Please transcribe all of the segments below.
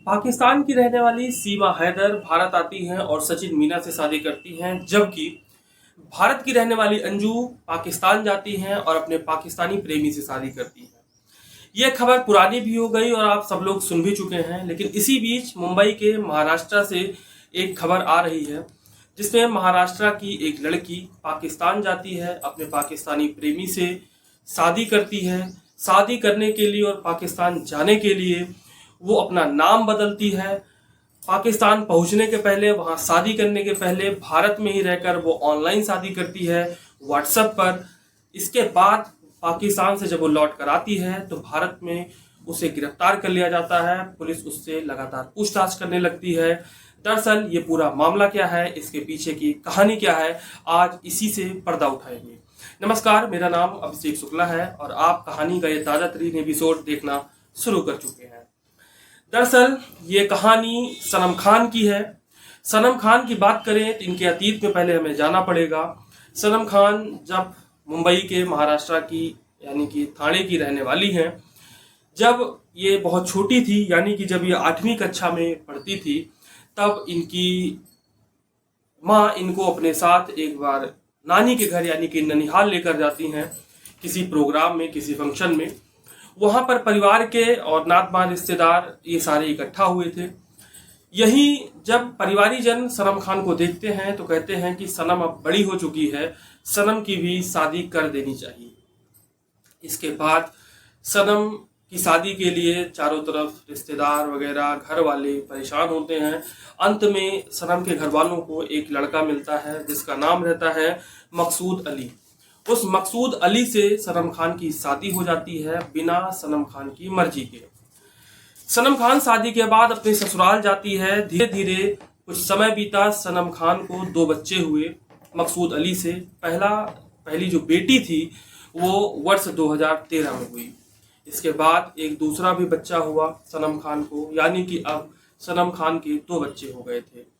पाकिस्तान की रहने वाली सीमा हैदर भारत आती हैं और सचिन मीना से शादी करती हैं, जबकि भारत की रहने वाली अंजू पाकिस्तान जाती हैं और अपने पाकिस्तानी प्रेमी से शादी करती हैं। यह खबर पुरानी भी हो गई और आप सब लोग सुन भी चुके हैं, लेकिन इसी बीच मुंबई के महाराष्ट्र से एक खबर आ रही है जिसमें महाराष्ट्र की एक लड़की पाकिस्तान जाती है, अपने पाकिस्तानी प्रेमी से शादी करती है। शादी करने के लिए और पाकिस्तान जाने के लिए वो अपना नाम बदलती है। पाकिस्तान पहुंचने के पहले, वहां शादी करने के पहले भारत में ही रहकर वो ऑनलाइन शादी करती है, व्हाट्सएप पर। इसके बाद पाकिस्तान से जब वो लौट कर आती है तो भारत में उसे गिरफ्तार कर लिया जाता है। पुलिस उससे लगातार पूछताछ करने लगती है। दरअसल ये पूरा मामला क्या है, इसके पीछे की कहानी क्या है, आज इसी से पर्दा उठाएंगे। नमस्कार, मेरा नाम अभिषेक शुक्ला है और आप कहानी का ये ताजा तरीन एपिसोड देखना शुरू कर चुके हैं। दरअसल ये कहानी सनम खान की है। सनम खान की बात करें तो इनके अतीत में पहले हमें जाना पड़ेगा। सनम खान जब मुंबई के महाराष्ट्र की यानी कि थाने की रहने वाली हैं, जब ये बहुत छोटी थी यानी कि जब ये 8वीं कक्षा में पढ़ती थी, तब इनकी माँ इनको अपने साथ एक बार नानी के घर यानी कि ननिहाल लेकर जाती हैं, किसी प्रोग्राम में, किसी फंक्शन में। वहां पर परिवार के और नातबान रिश्तेदार ये सारे इकट्ठा हुए थे। यही जब परिवारी जन सनम खान को देखते हैं तो कहते हैं कि सनम अब बड़ी हो चुकी है, सनम की भी शादी कर देनी चाहिए। इसके बाद सनम की शादी के लिए चारों तरफ रिश्तेदार वगैरह, घर वाले परेशान होते हैं। अंत में सनम के घर वालों को एक लड़का मिलता है जिसका नाम रहता है मकसूद अली। उस मकसूद अली से सनम खान की शादी हो जाती है बिना सनम खान की मर्जी के। सनम खान शादी के बाद अपने ससुराल जाती है। धीरे धीरे कुछ समय बीता, सनम खान को 2 बच्चे हुए मकसूद अली से। पहली जो बेटी थी वो वर्ष 2013 में हुई। इसके बाद एक दूसरा भी बच्चा हुआ सनम खान को, यानी कि अब सनम खान के 2 बच्चे हो गए थे।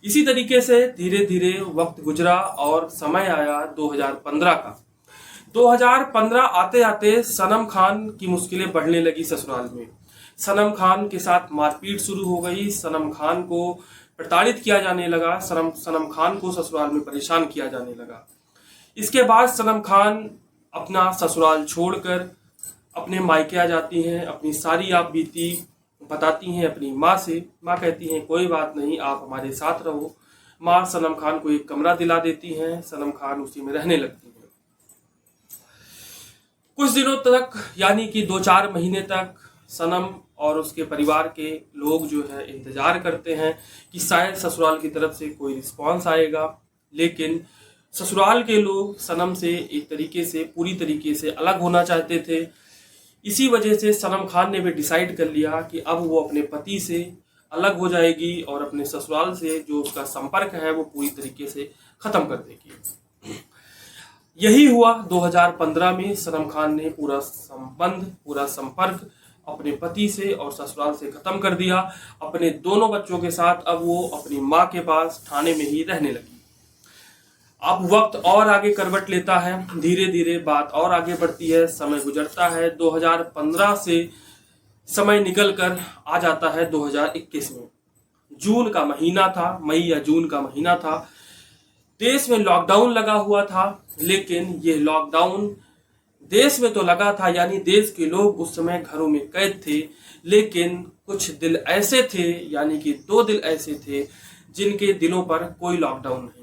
इसी तरीके से धीरे धीरे वक्त गुजरा और समय आया 2015 का। 2015 आते आते सनम खान की मुश्किलें बढ़ने लगी ससुराल में। सनम खान के साथ मारपीट शुरू हो गई। सनम खान को प्रताड़ित किया जाने लगा। सनम खान को ससुराल में परेशान किया जाने लगा। इसके बाद सनम खान अपना ससुराल छोड़कर अपने मायके आ जाती हैं। अपनी सारी आप बीती बताती हैं अपनी माँ से। माँ कहती हैं कोई बात नहीं, आप हमारे साथ रहो। माँ सनम खान को एक कमरा दिला देती हैं। सनम खान उसी में रहने लगती हैं। कुछ दिनों तक यानी कि 2-4 महीने तक सनम और उसके परिवार के लोग जो है इंतजार करते हैं कि शायद ससुराल की तरफ से कोई रिस्पॉन्स आएगा, लेकिन ससुराल के लोग सनम से एक तरीके से, पूरी तरीके से अलग होना चाहते थे। इसी वजह से सनम खान ने भी डिसाइड कर लिया कि अब वो अपने पति से अलग हो जाएगी और अपने ससुराल से जो उसका संपर्क है वो पूरी तरीके से खत्म कर देगी। यही हुआ 2015 में। सनम खान ने पूरा संबंध, पूरा संपर्क अपने पति से और ससुराल से खत्म कर दिया। अपने दोनों बच्चों के साथ अब वो अपनी माँ के पास थाने में ही रहने लगी। अब वक्त और आगे करवट लेता है, धीरे धीरे बात और आगे बढ़ती है, समय गुजरता है। 2015 से समय निकल कर आ जाता है 2021 में। जून का महीना था, मई या जून का महीना था। देश में लॉकडाउन लगा हुआ था, लेकिन ये लॉकडाउन देश में तो लगा था, यानी देश के लोग उस समय घरों में कैद थे, लेकिन कुछ दिल ऐसे थे, यानी कि 2 दिल ऐसे थे जिनके दिलों पर कोई लॉकडाउन नहीं था।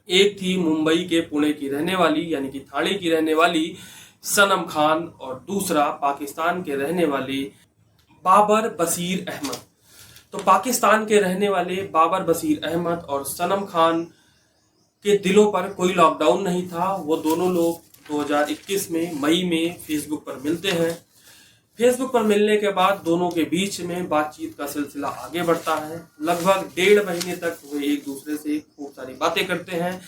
एक थी मुंबई के पुणे की रहने वाली यानी कि थाने की रहने वाली सनम खान और दूसरा पाकिस्तान के रहने वाले बाबर बशीर अहमद। तो पाकिस्तान के रहने वाले बाबर बशीर अहमद और सनम खान के दिलों पर कोई लॉकडाउन नहीं था। वो दोनों लोग 2021 में मई में फेसबुक पर मिलते हैं। फेसबुक पर मिलने के बाद दोनों के बीच में बातचीत का सिलसिला आगे बढ़ता है। लगभग 1.5 महीने तक वे एक दूसरे से खूब सारी बातें करते हैं,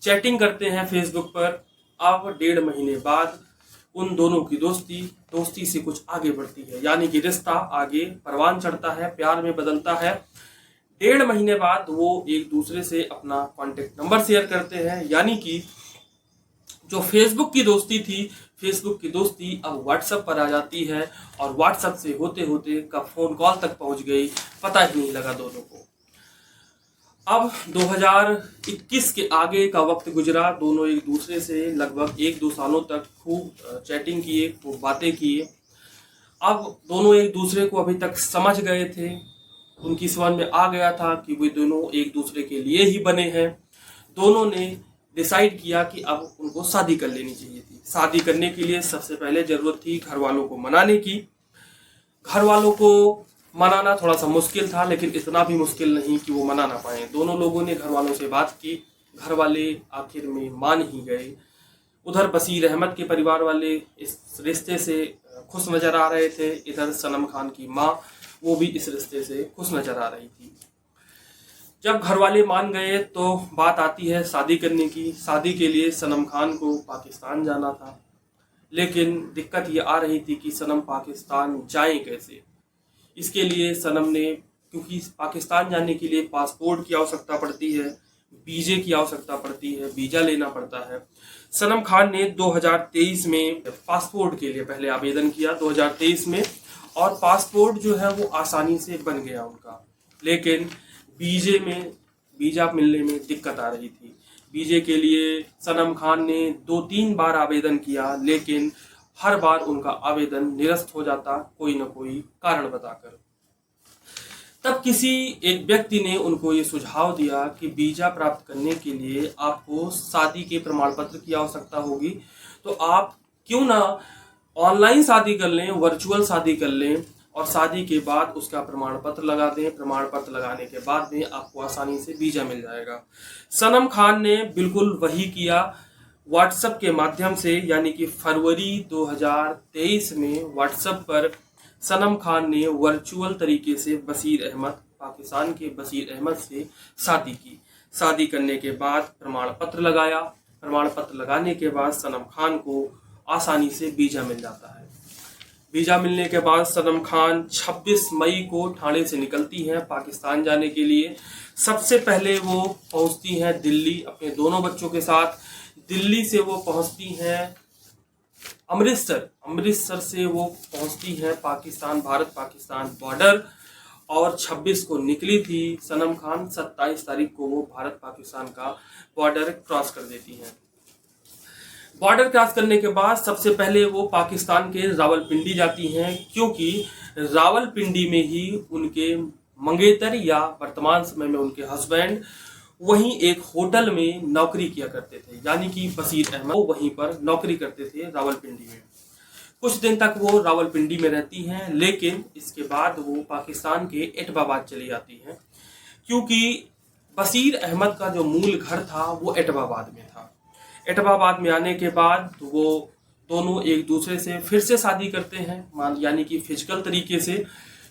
चैटिंग करते हैं फेसबुक पर। अब 1.5 महीने बाद उन दोनों की दोस्ती से कुछ आगे बढ़ती है, यानी कि रिश्ता आगे परवान चढ़ता है, प्यार में बदलता है। 1.5 महीने बाद वो एक दूसरे से अपना कॉन्टेक्ट नंबर शेयर करते हैं, यानी कि जो फेसबुक की दोस्ती थी, फेसबुक की दोस्ती अब व्हाट्सएप पर आ जाती है और व्हाट्सएप से होते होते कब फोन कॉल तक पहुंच गई, पता ही नहीं लगा दोनों को। अब 2021 के आगे का वक्त गुजरा, दोनों एक दूसरे से लगभग 1-2 सालों तक खूब चैटिंग किए, खूब बातें किए। अब दोनों एक दूसरे को अभी तक समझ गए थे, उनकी समझ में आ गया था कि वे दोनों एक दूसरे के लिए ही बने हैं। दोनों ने डिसाइड किया कि अब उनको शादी कर लेनी चाहिए थी। शादी करने के लिए सबसे पहले जरूरत थी घर वालों को मनाने की। घर वालों को मनाना थोड़ा सा मुश्किल था, लेकिन इतना भी मुश्किल नहीं कि वो मना ना पाए। दोनों लोगों ने घर वालों से बात की, घर वाले आखिर में मान ही गए। उधर बशीर अहमद के परिवार वाले इस रिश्ते से खुश नजर आ रहे थे, इधर सनम खान की माँ वो भी इस रिश्ते से खुश नजर आ रही थी। जब घर वाले मान गए तो बात आती है शादी करने की। शादी के लिए सनम खान को पाकिस्तान जाना था, लेकिन दिक्कत ये आ रही थी कि सनम पाकिस्तान जाए कैसे। इसके लिए सनम ने, क्योंकि पाकिस्तान जाने के लिए पासपोर्ट की आवश्यकता पड़ती है, वीजे की आवश्यकता पड़ती है, वीजा लेना पड़ता है। सनम खान ने 2023 में पासपोर्ट के लिए पहले आवेदन किया 2023 में, और पासपोर्ट जो है वो आसानी से बन गया उनका, लेकिन वीजा मिलने में दिक्कत आ रही थी। वीजे के लिए सनम खान ने 2-3 बार आवेदन किया, लेकिन हर बार उनका आवेदन निरस्त हो जाता कोई न कोई कारण बताकर। तब किसी एक व्यक्ति ने उनको ये सुझाव दिया कि वीजा प्राप्त करने के लिए आपको शादी के प्रमाण पत्र की आवश्यकता होगी, तो आप क्यों ना ऑनलाइन शादी कर लें, वर्चुअल शादी कर लें और शादी के बाद उसका प्रमाण पत्र लगा दें। प्रमाण पत्र लगाने के बाद में आपको आसानी से वीजा मिल जाएगा। सनम खान ने बिल्कुल वही किया। व्हाट्सएप के माध्यम से, यानी कि फरवरी 2023 में व्हाट्सएप पर सनम खान ने वर्चुअल तरीके से पाकिस्तान के बशीर अहमद से शादी की। शादी करने के बाद प्रमाण पत्र लगाया। प्रमाण पत्र लगाने के बाद सनम खान को आसानी से वीजा मिल जाता है। वीजा मिलने के बाद सनम खान 26 मई को ठाणे से निकलती हैं पाकिस्तान जाने के लिए। सबसे पहले वो पहुंचती हैं दिल्ली अपने दोनों बच्चों के साथ। दिल्ली से वो पहुंचती हैं अमृतसर से वो पहुंचती हैं भारत पाकिस्तान बॉर्डर, और 26 को निकली थी सनम खान। 27 तारीख को वो भारत पाकिस्तान का बॉर्डर क्रॉस कर देती हैं। बॉर्डर क्रॉस करने के बाद सबसे पहले वो पाकिस्तान के रावलपिंडी जाती हैं, क्योंकि रावलपिंडी में ही उनके मंगेतर या वर्तमान समय में उनके हस्बैंड वहीं एक होटल में नौकरी किया करते थे, यानी कि बशीर अहमद वहीं पर नौकरी करते थे रावलपिंडी में। कुछ दिन तक वो रावलपिंडी में रहती हैं, लेकिन इसके बाद वो पाकिस्तान के एटबाबाद चली जाती हैं, क्योंकि बशीर अहमद का जो मूल घर था वो एटबाबाद में था। एटबाबाद में आने के बाद वो दोनों एक दूसरे से फिर से शादी करते हैं, यानी कि फिजिकल तरीके से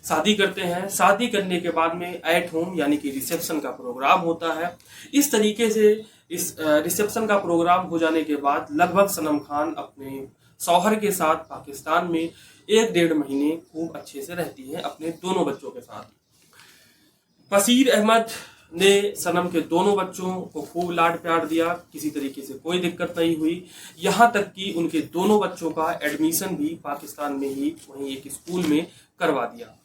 शादी करते हैं। शादी करने के बाद में एट होम यानी कि रिसेप्शन का प्रोग्राम होता है। इस तरीके से इस रिसेप्शन का प्रोग्राम हो जाने के बाद लगभग सनम खान अपने शौहर के साथ पाकिस्तान में 1-1.5 महीने खूब अच्छे से रहती हैं अपने दोनों बच्चों के साथ। बशीर अहमद ने सनम के दोनों बच्चों को खूब लाड प्यार दिया, किसी तरीके से कोई दिक्कत नहीं हुई। यहाँ तक कि उनके दोनों बच्चों का एडमिशन भी पाकिस्तान में ही वहीं एक स्कूल में करवा दिया।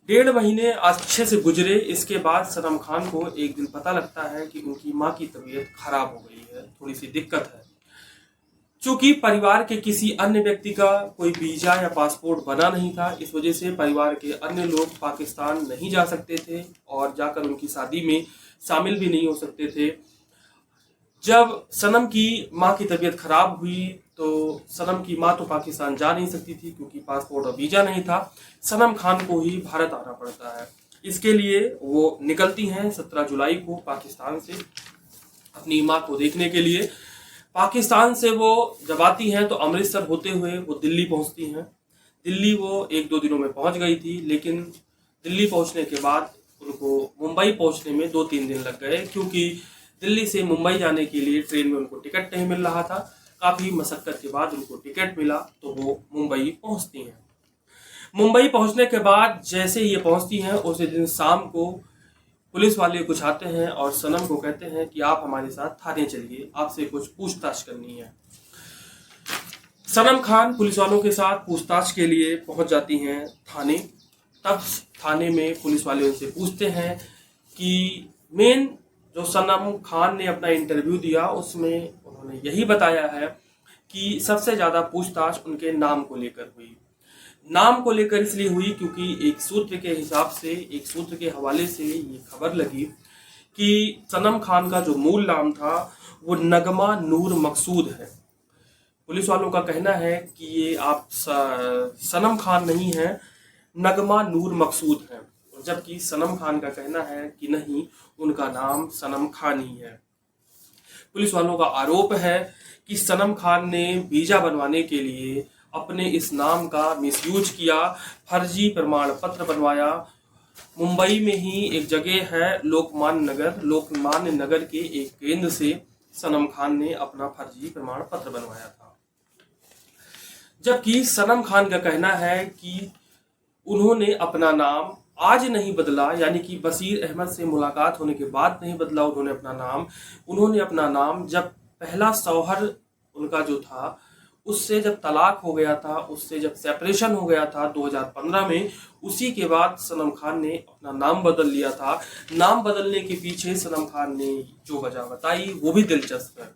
1.5 महीने अच्छे से गुजरे। इसके बाद सनम खान को एक दिन पता लगता है कि उनकी माँ की तबीयत खराब हो गई है, थोड़ी सी दिक्कत है। चूंकि परिवार के किसी अन्य व्यक्ति का कोई वीजा या पासपोर्ट बना नहीं था, इस वजह से परिवार के अन्य लोग पाकिस्तान नहीं जा सकते थे और जाकर उनकी शादी में शामिल भी नहीं हो सकते थे। जब सनम की माँ की तबीयत खराब हुई तो सनम की माँ तो पाकिस्तान जा नहीं सकती थी, क्योंकि पासपोर्ट और वीजा नहीं था। सनम खान को ही भारत आना पड़ता है। इसके लिए वो निकलती हैं 17 जुलाई को पाकिस्तान से अपनी माँ को देखने के लिए। पाकिस्तान से वो जब आती हैं तो अमृतसर होते हुए वो दिल्ली पहुंचती हैं। दिल्ली वो 1-2 दिनों में पहुंच गई थी, लेकिन दिल्ली पहुंचने के बाद उनको मुंबई पहुंचने में 2-3 दिन लग गए, क्योंकि दिल्ली से मुंबई जाने के लिए ट्रेन में उनको टिकट नहीं मिल रहा था। काफ़ी मशक्कत के बाद उनको टिकट मिला तो वो मुंबई पहुंचती हैं। मुंबई पहुंचने के बाद जैसे ये पहुंचती हैं उसी दिन शाम को पुलिस वाले कुछ आते हैं और सनम को कहते हैं कि आप हमारे साथ थाने चलिए, आपसे कुछ पूछताछ करनी है। सनम खान पुलिस वालों के साथ पूछताछ के लिए पहुंच जाती हैं थाने। तब थाने में पुलिस वाले उनसे पूछते हैं कि मेन जो सनम खान ने अपना इंटरव्यू दिया उसमें उन्होंने यही बताया है कि सबसे ज़्यादा पूछताछ उनके नाम को लेकर हुई। नाम को लेकर इसलिए हुई क्योंकि एक सूत्र के हिसाब से, एक सूत्र के हवाले से ये खबर लगी कि सनम खान का जो मूल नाम था वो नगमा नूर मकसूद है। पुलिस वालों का कहना है कि ये आप सनम खान नहीं है, नगमा नूर मकसूद है, जबकि सनम खान का कहना है कि नहीं, उनका नाम सनम खान ही है। पुलिस वालों का आरोप है कि सनम खान ने वीजा बनवाने के लिए अपने इस नाम का मिसयूज किया, फर्जी प्रमाण पत्र बनवाया। मुंबई में ही एक जगह है लोकमान्य नगर के एक केंद्र से सनम खान ने अपना फर्जी प्रमाण पत्र बनवाया था। जबकि सनम खान का कहना है कि उन्होंने अपना नाम आज नहीं बदला, यानी कि बशीर अहमद से मुलाकात होने के बाद नहीं बदला उन्होंने अपना नाम जब पहला शौहर उनका जो था उससे जब तलाक हो गया था, उससे जब सेपरेशन हो गया था 2015 में, उसी के बाद सनम खान ने अपना नाम बदल लिया था। नाम बदलने के पीछे सनम खान ने जो वजह बताई वो भी दिलचस्प है।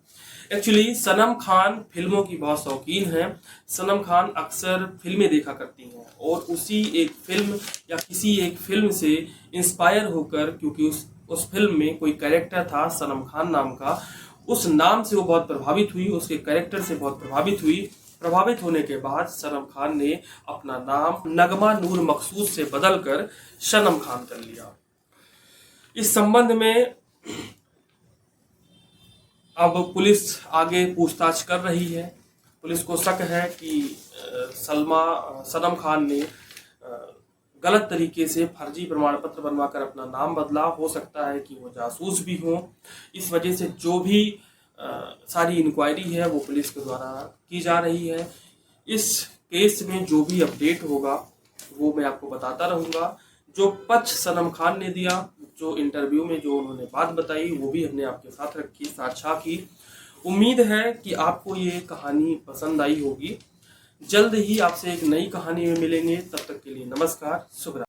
एक्चुअली सनम खान फिल्मों की बहुत शौकीन है। सनम खान अक्सर फिल्में देखा करती हैं और उसी एक फिल्म या किसी एक फिल्म से इंस्पायर होकर, क्योंकि उस फिल्म में कोई कैरेक्टर था सनम खान नाम का, उस नाम से वो बहुत प्रभावित हुई, उसके कैरेक्टर से बहुत प्रभावित हुई। प्रभावित होने के बाद सनम खान ने अपना नाम नगमा नूर मकसूद से बदलकर सनम खान कर लिया। इस संबंध में अब पुलिस आगे पूछताछ कर रही है। पुलिस को शक है कि सनम खान ने गलत तरीके से फर्जी प्रमाण पत्र बनवाकर अपना नाम बदला। हो सकता है कि वो जासूस भी हों। इस वजह से जो भी सारी इंक्वायरी है वो पुलिस के द्वारा की जा रही है। इस केस में जो भी अपडेट होगा वो मैं आपको बताता रहूँगा। जो पक्ष सनम खान ने दिया, जो इंटरव्यू में जो उन्होंने बात बताई, वो भी हमने आपके साथ रखी, साझा की। उम्मीद है कि आपको ये कहानी पसंद आई होगी। जल्द ही आपसे एक नई कहानी में मिलेंगे। तब तक के लिए नमस्कार, शुभ रात्रि।